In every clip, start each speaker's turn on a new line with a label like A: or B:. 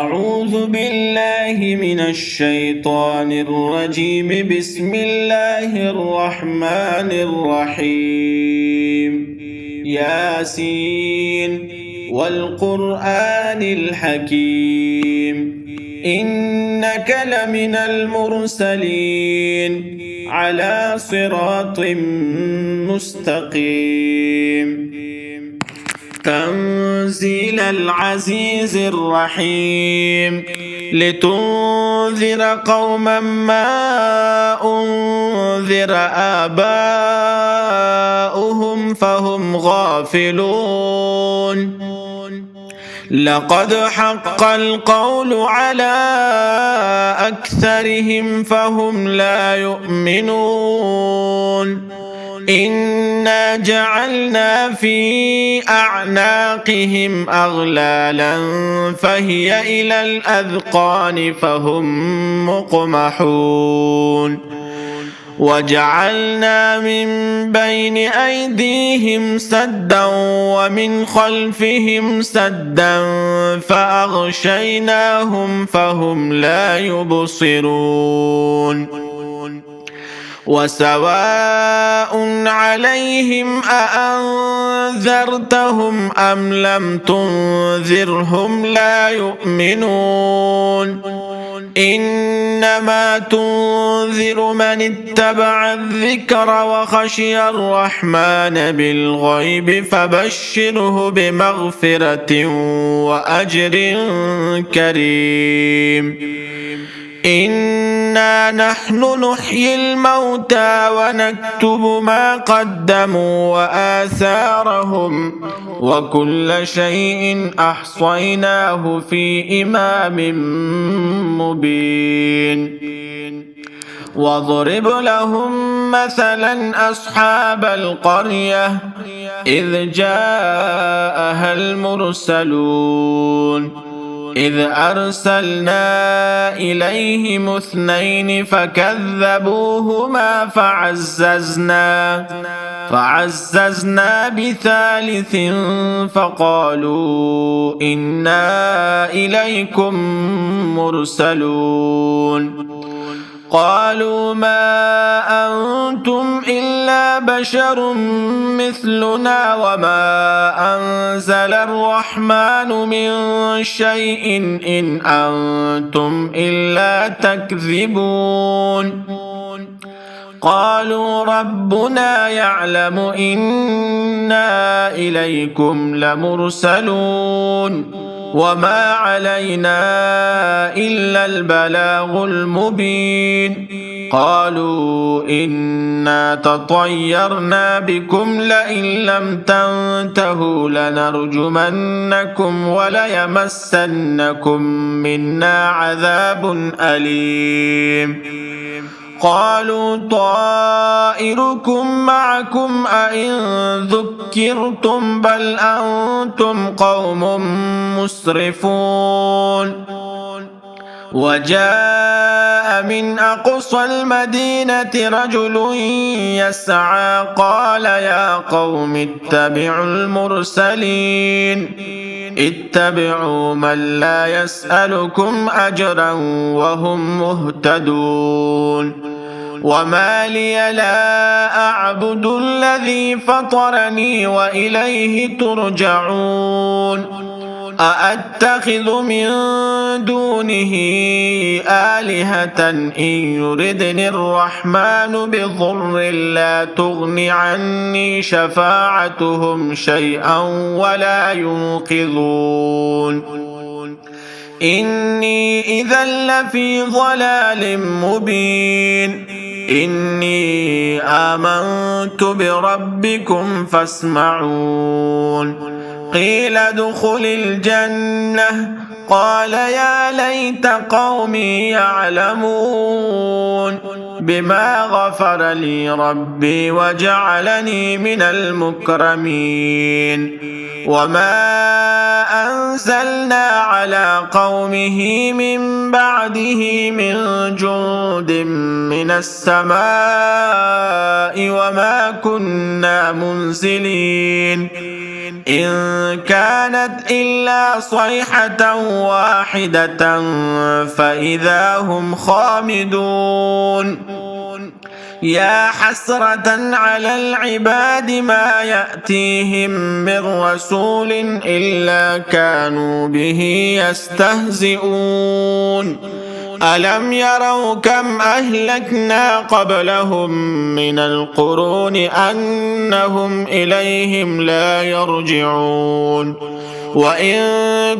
A: أعوذ بالله من الشيطان الرجيم. بسم الله الرحمن الرحيم. ياسين والقرآن الحكيم، إنك لمن المرسلين على صراط مستقيم. تنزيل العزيز الرحيم، لتنذر قوما ما أنذر آباؤهم فهم غافلون. لقد حق القول على أكثرهم فهم لا يؤمنون. إنا جعلنا في أعناقهم أغلالا فهي إلى الأذقان فهم مقمحون. وجعلنا من بين أيديهم سدا ومن خلفهم سدا فأغشيناهم فهم لا يبصرون. وسواء عليهم أأنذرتهم أم لم تنذرهم لا يؤمنون. إنما تنذر من اتبع الذكر وخشي الرحمن بالغيب فبشره بمغفرة وأجر كريم. إنا نحن نحيي الموتى ونكتب ما قدموا وآثارهم وكل شيء أحصيناه في إمام مبين. واضرب لهم مثلا أصحاب القرية إذ جاءها المرسلون إذ أرسلنا إليهم اثنين فكذبوهما فعززنا بثالث فقالوا إنا إليكم مرسلون. قالوا ما أنتم إلا بشر مثلنا وما أنزل الرحمن من شيء إن أنتم إلا تكذبون. قالوا ربنا يعلم إنا إليكم لمرسلون وما علينا إلا البلاغ المبين. قالوا إنا تطيرنا بكم لئن لم تنتهوا لنرجمنكم وليمسنكم منا عذاب أليم. قالوا طائركم معكم أئن ذكرتم بل أنتم قوم مسرفون. وجاء من أقصى المدينة رجل يسعى قال يا قوم اتبعوا المرسلين اتبعوا من لا يسألكم أجرا وهم مهتدون. وما لي لا أعبد الذي فطرني وإليه ترجعون. أأتخذ من دونه آلهة إن يردني الرحمن بضر لا تغن عني شفاعتهم شيئا ولا ينقذون. إني إذا لفي ضلال مبين. إني آمنت بربكم فاسمعون. قيل ادخل الجنة قال يا ليت قومي يعلمون بما غفر لي ربي وجعلني من المكرمين. وما أنزلنا على قومه من بعده من جند من السماء وما كنا منزلين. إن كانت إلا صيحة واحدة فإذا هم خامدون يا حسرة على العباد ما يأتيهم من رسول إلا كانوا به يستهزئون ألم يروا كم أهلكنا قبلهم من القرون أنهم إليهم لا يرجعون وإن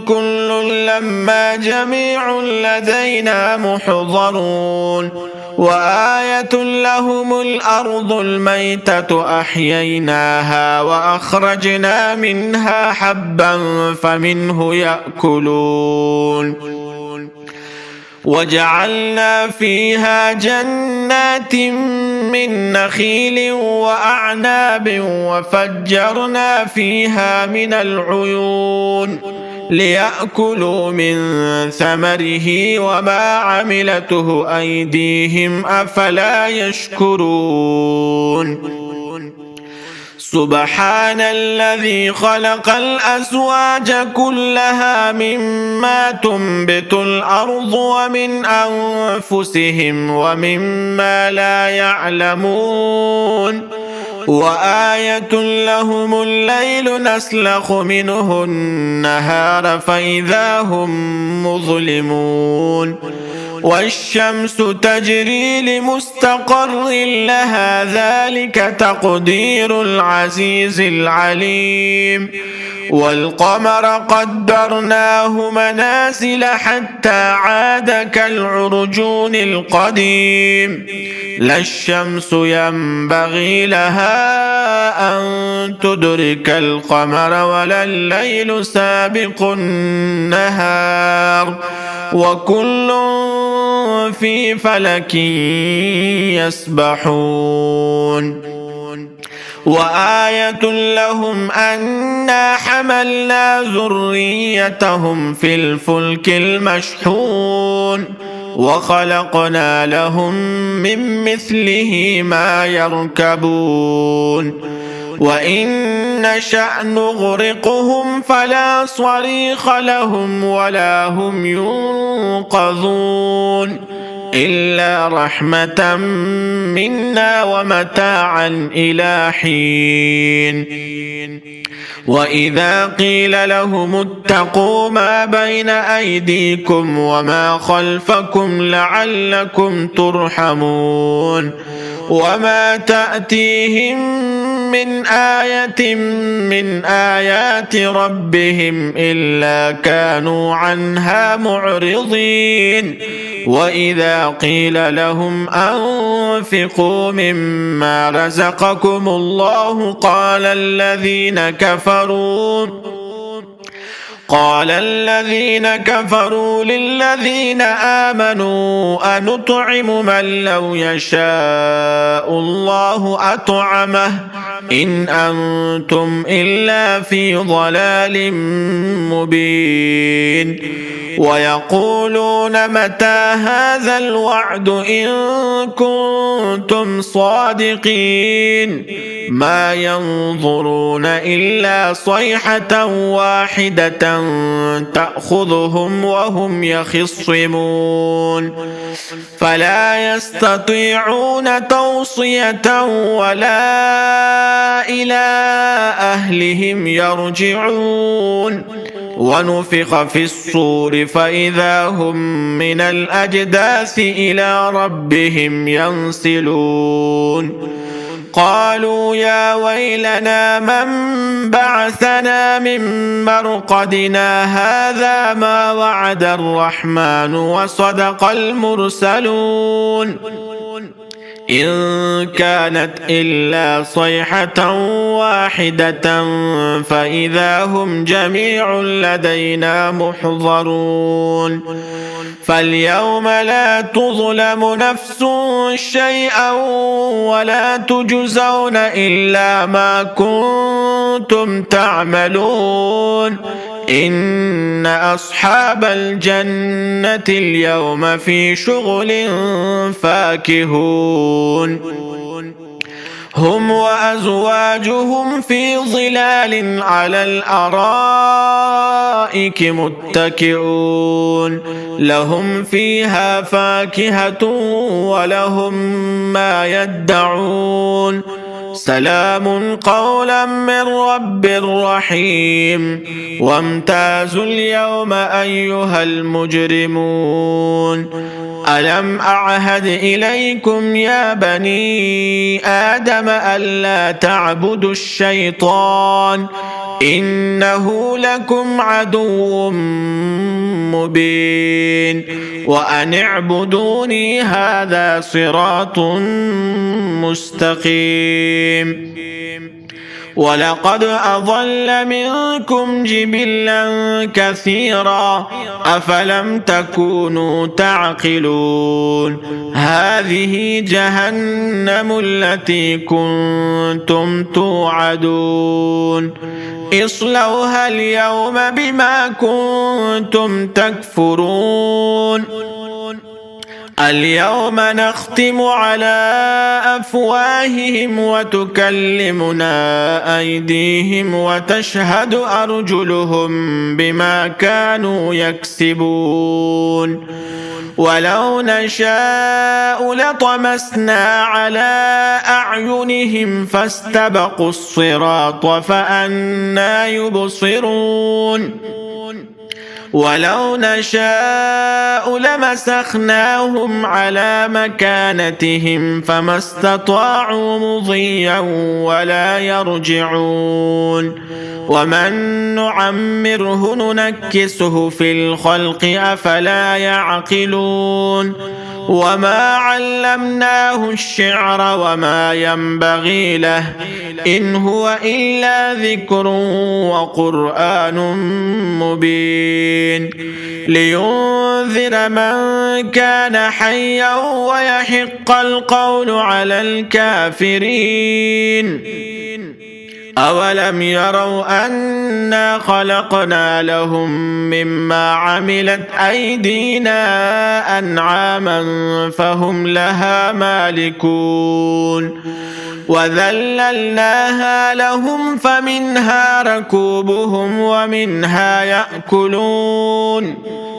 A: كل لما جميع لدينا محضرون وآية لهم الأرض الميتة أحييناها وأخرجنا منها حبا فمنه يأكلون وجعلنا فيها جنات من نخيل وأعناب وفجرنا فيها من العيون ليأكلوا من ثمره وما عملته أيديهم أفلا يشكرون سبحان الذي خلق الأزواج كلها مما تنبت الأرض ومن أنفسهم ومما لا يعلمون وآية لهم الليل نسلخ منه النهار فإذا هم مظلمون والشمس تجري لمستقر لها ذلك تقدير العزيز العليم والقمر قدرناه منازل حتى عاد كالعرجون القديم لا الشمس ينبغي لها أن تدرك القمر ولا الليل سابق النهار وكل في فلك يسبحون وآية لهم أنا حملنا ذريتهم في الفلك المشحون وخلقنا لهم من مثله ما يركبون وإن نشأ نغرقهم فلا صريخ لهم ولا هم ينقذون إلا رحمة منا ومتاعا إلى حين وإذا قيل لهم اتقوا ما بين أيديكم وما خلفكم لعلكم ترحمون وما تأتيهم من آية من آيات ربهم إلا كانوا عنها معرضين وإذا قيل لهم أنفقوا مما رزقكم الله قال الذين كفروا للذين آمنوا أنطعم من لو يشاء الله أطعمه إن أنتم إلا في ضلال مبين ويقولون متى هذا الوعد إن كنتم صادقين ما ينظرون إلا صيحة واحدة تأخذهم وهم يخصمون فلا يستطيعون توصية ولا إلى أهلهم يرجعون ونفخ في الصور فإذا هم من الأجداث إلى ربهم ينسلون قالوا يا ويلنا من بعثنا من مرقدنا هذا ما وعد الرحمن وصدق المرسلون إن كانت إلا صيحة واحدة فإذا هم جميع لدينا محضرون فاليوم لا تظلم نفس شيئا ولا تجزون إلا ما كنتم تعملون إن أصحاب الجنة اليوم في شغل فاكهون هم وأزواجهم في ظلال على الأرائك متكئون لهم فيها فاكهة ولهم ما يدعون سلام قولا من رب رحيم وامتازوا اليوم أيها المجرمون ألم أعهد إليكم يا بني آدم ألا تعبدوا الشيطان إنه لكم عدو مبين وأن اعبدوني هذا صراط مستقيم ولقد أضل منكم جبلا كثيرا أفلم تكونوا تعقلون هذه جهنم التي كنتم توعدون اصلوها اليوم بما كنتم تكفرون اليوم نختم على أفواههم وتكلمنا أيديهم وتشهد أرجلهم بما كانوا يكسبون ولو نشاء لطمسنا على أعينهم فاستبقوا الصراط فأنى يبصرون ولو نشاء لمسخناهم على مكانتهم فما استطاعوا مضيا ولا يرجعون ومن نعمره ننكسه في الخلق أفلا يعقلون وما علمناه الشعر وما ينبغي له إن هو إلا ذكر وقرآن مبين لينذر من كان حيا ويحق القول على الكافرين أولم يروا أنا خلقنا لهم مما عملت أيدينا أنعاما فهم لها مالكون وذللناها لهم فمنها ركوبهم ومنها يأكلون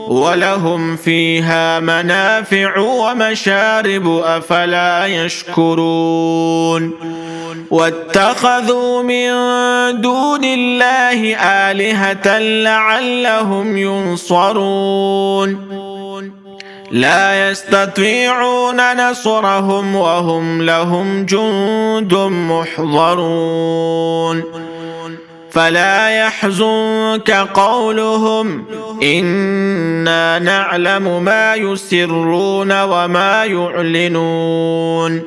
A: ولهم فيها منافع ومشارب أفلا يشكرون واتخذوا من دون الله آلهة لعلهم ينصرون لا يستطيعون نصرهم وهم لهم جند محضرون فلا يحزنك قولهم إنا نعلم ما يسرون وما يعلنون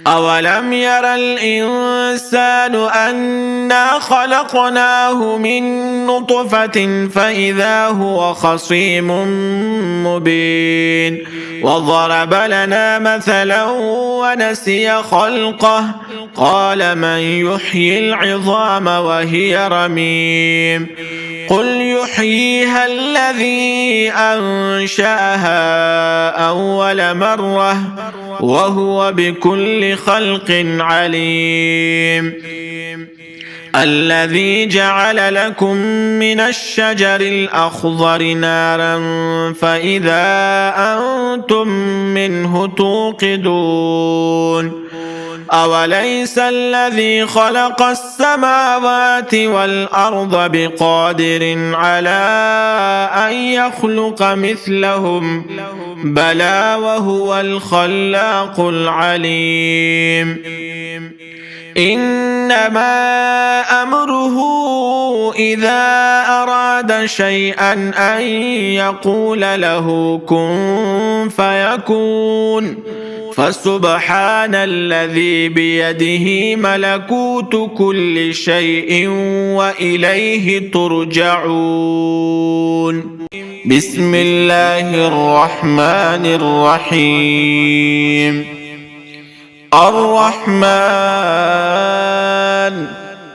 A: أولم ير الإنسان أنا خلقناه من نطفة فإذا هو خصيم مبين وضرب لنا مثلا ونسي خلقه قال من يحيي العظام وهي رميم قل يحييها الذي أنشأها أول مرة وهو بكل خلق عليم الذي جعل لكم من الشجر الأخضر نارا فإذا أنتم منه توقدون أوليس الذي خلق السماوات والأرض بقادر على أن يخلق مثلهم بلى وهو الخلاق العليم إنما أمره إذا أراد شيئا أن يقول له كن فيكون فسبحان الذي بيده ملكوت كل شيء وإليه ترجعون بسم الله الرحمن الرحيم الرحمن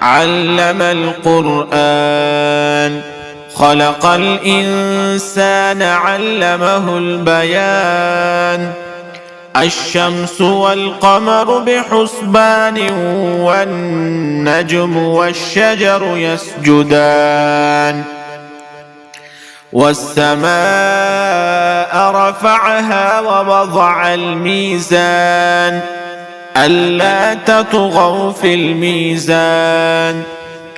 A: علم القرآن خلق الإنسان علمه البيان الشمس والقمر بحسبان والنجم والشجر يسجدان والسماء رفعها ووضع الميزان ألا تطغوا في الميزان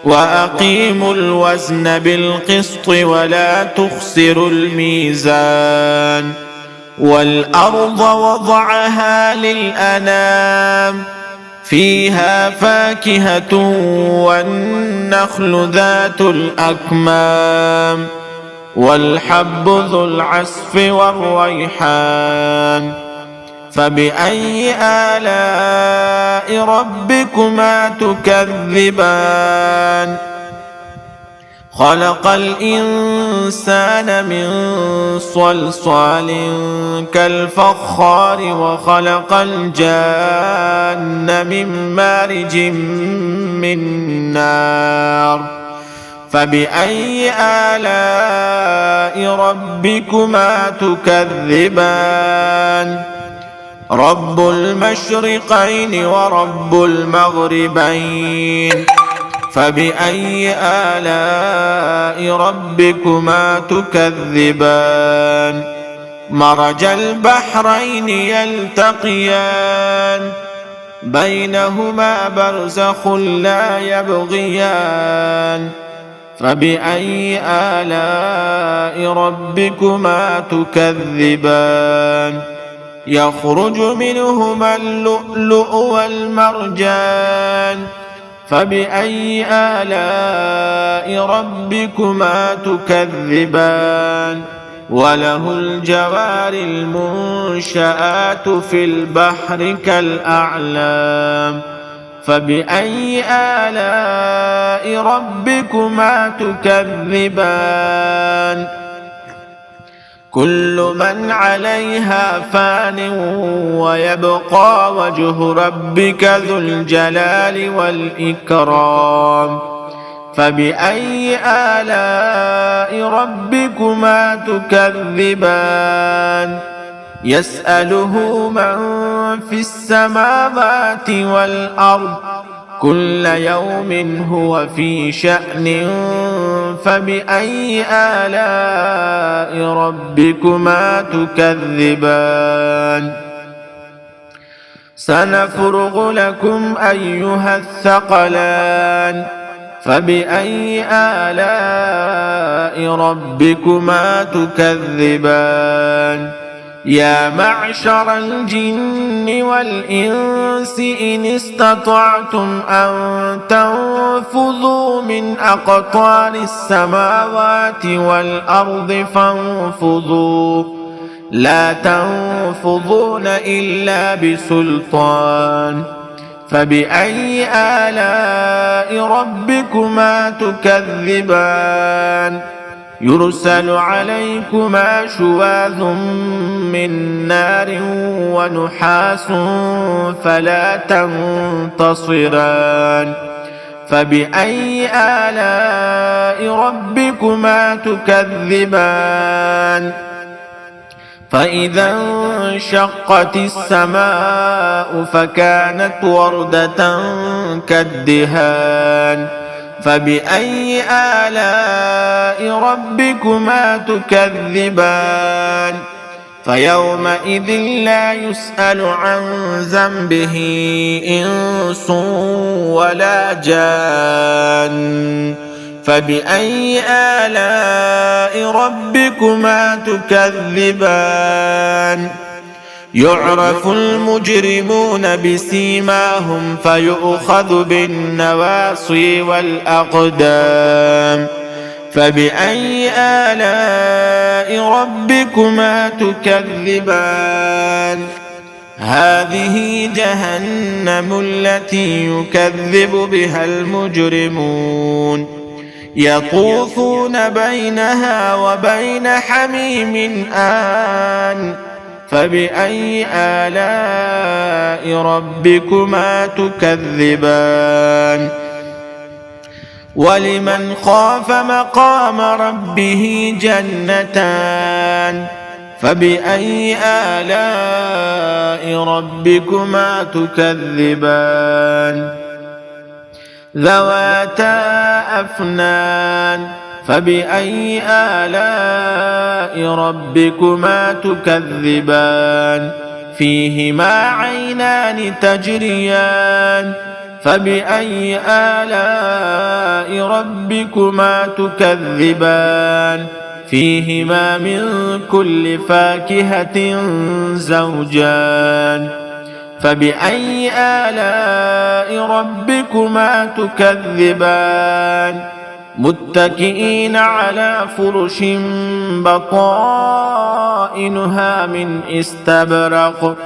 A: وأقيموا الوزن بالقسط ولا تخسروا الميزان والأرض وضعها للأنام فيها فاكهة والنخل ذات الأكمام والحب ذو العصف والريحان فبأي آلاء ربكما تكذبان خلق الإنسان من صلصال كالفخار وخلق الجان من مارج من نار فبأي آلاء ربكما تكذبان رب المشرقين ورب المغربين فبأي آلاء ربكما تكذبان مرج البحرين يلتقيان بينهما برزخ لا يبغيان فبأي آلاء ربكما تكذبان يخرج منهما اللؤلؤ والمرجان فبأي آلاء ربكما تكذبان وله الجوار المنشآت في البحر كالأعلام فبأي آلاء ربكما تكذبان كل من عليها فان ويبقى وجه ربك ذو الجلال والإكرام فبأي آلاء ربكما تكذبان يسأله من في السماوات والأرض كل يوم هو في شأن فبأي آلاء ربكما تكذبان سنفرغ لكم أيها الثقلان فبأي آلاء ربكما تكذبان يا معشر الجن والإنس إن استطعتم أن تنفذوا من أقطار السماوات والأرض فانفذوا لا تنفذون إلا بسلطان فبأي آلاء ربكما تكذبان يرسل عليكما شواظ من نار ونحاس فلا تنتصران فبأي آلاء ربكما تكذبان فإذا انشقت السماء فكانت وردة كالدهان فبأي آلاء ربكما تكذبان فيومئذ لا يسأل عن ذنبه إنس ولا جان فبأي آلاء ربكما تكذبان يعرف المجرمون بسيماهم فيؤخذ بالنواصي والأقدام فبأي آلاء ربكما تكذبان هذه جهنم التي يكذب بها المجرمون يطوفون بينها وبين حميم آن فبأي آلاء ربكما تكذبان ولمن خاف مقام ربه جنتان فبأي آلاء ربكما تكذبان ذواتا أفنان فبأي آلاء ربكما تكذبان فيهما عينان تجريان فبأي آلاء ربكما تكذبان فيهما من كل فاكهة زوجان فبأي آلاء ربكما تكذبان متكئين على فرش بطائنها من استبرق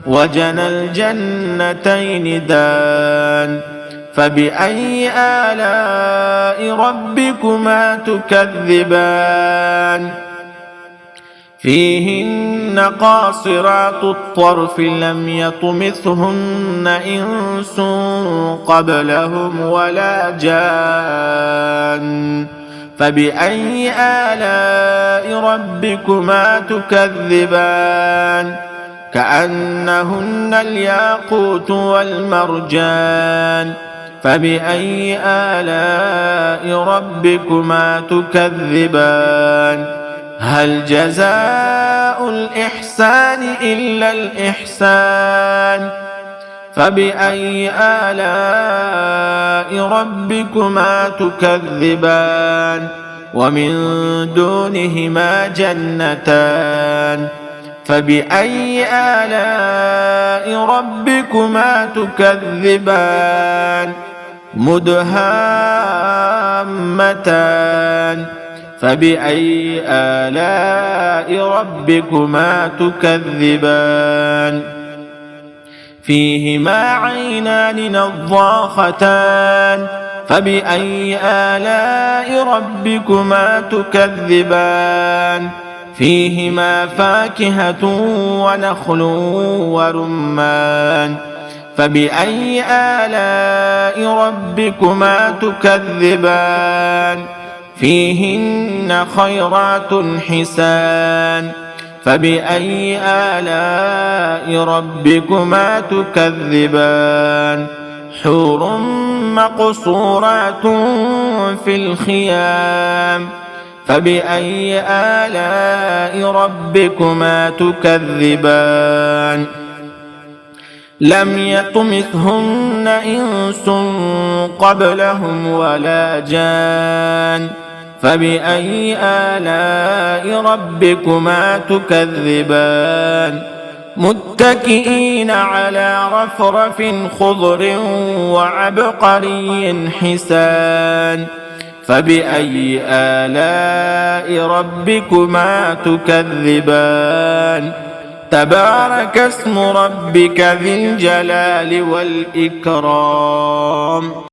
A: وجنى الجنتين دان فبأي آلاء ربكما تكذبان فيهن قاصرات الطرف لم يطمثهن إنس قبلهم ولا جان فبأي آلاء ربكما تكذبان كأنهن الياقوت والمرجان فبأي آلاء ربكما تكذبان هل جزاء الإحسان إلا الإحسان فبأي آلاء ربكما تكذبان ومن دونهما جنتان فبأي آلاء ربكما تكذبان مدهامتان فبأي آلاء ربكما تكذبان فيهما عينان نضاختان فبأي آلاء ربكما تكذبان فيهما فاكهة ونخل ورمان فبأي آلاء ربكما تكذبان فيهن خيرات حسان فبأي آلاء ربكما تكذبان حور مقصورات في الخيام فبأي آلاء ربكما تكذبان لم يطمثهن إنس قبلهم ولا جان فبأي آلاء ربكما تكذبان متكئين على رفرف خضر وعبقري حسان فبأي آلاء ربكما تكذبان تبارك اسم ربك ذي الجلال والإكرام